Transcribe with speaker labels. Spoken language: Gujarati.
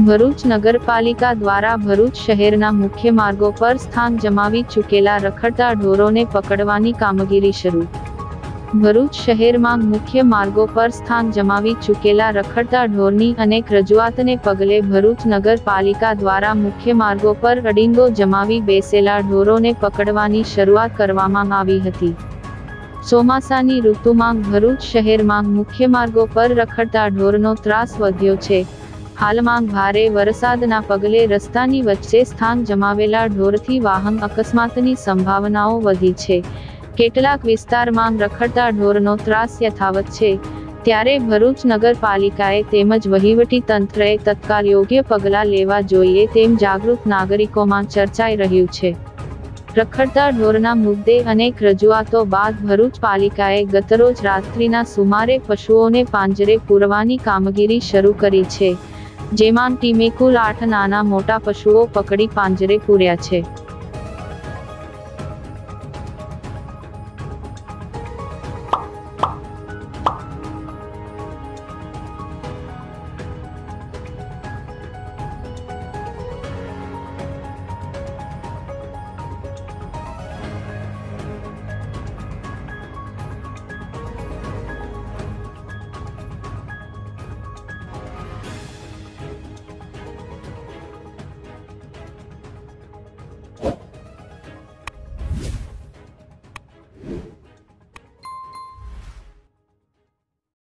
Speaker 1: ભરૂચ નગરપાલિકા દ્વારા ભરૂચ શહેરના મુખ્ય માર્ગો પર સ્થાન જમાવી ચૂકેલા રખડતા ઢોરોને પકડવાની કામગીરી શરૂ. ભરૂચ શહેરમાં મુખ્ય માર્ગો પર સ્થાન જમાવી ચૂકેલા રખડતા ઢોરની અનેક રજૂઆતને પગલે ભરૂચ નગરપાલિકા દ્વારા મુખ્ય માર્ગો પર અડીંગો જમાવી બેસેલા ઢોરોને પકડવાની શરૂઆત કરવામાં આવી હતી. ચોમાસાની ઋતુમાં ભરૂચ શહેરમાં મુખ્ય માર્ગો પર રખડતા ઢોરનો ત્રાસ વધ્યો છે. હાલમાં ભારે વરસાદના પગલે રસ્તાની વચ્ચે સ્થાન જમાવેલા ઢોરથી વાહન અકસ્માતની સંભાવનાઓ વધી છે. કેટલાક વિસ્તારમાં રખડતા ઢોરનો ત્રાસ યથાવત છે. ત્યારે ભરૂચ નગરપાલિકાએ તેમજ વહીવટી તંત્રએ તત્કાલ યોગ્ય પગલાં લેવા જોઈએ તેમ જાગૃત નાગરિકોમાં ચર્ચાઈ રહ્યું છે. રખડતા ઢોરના મુદ્દે અનેક રજૂઆતો બાદ ભરૂચ પાલિકાએ ગતરોજ રાત્રિના સુમારે પશુઓને પાંજરે પૂરવાની કામગીરી શરૂ કરી છે. જેમાં ટીમે કુલ 8 નાના મોટા પશુઓ પકડી પાંજરે પૂર્યા છે.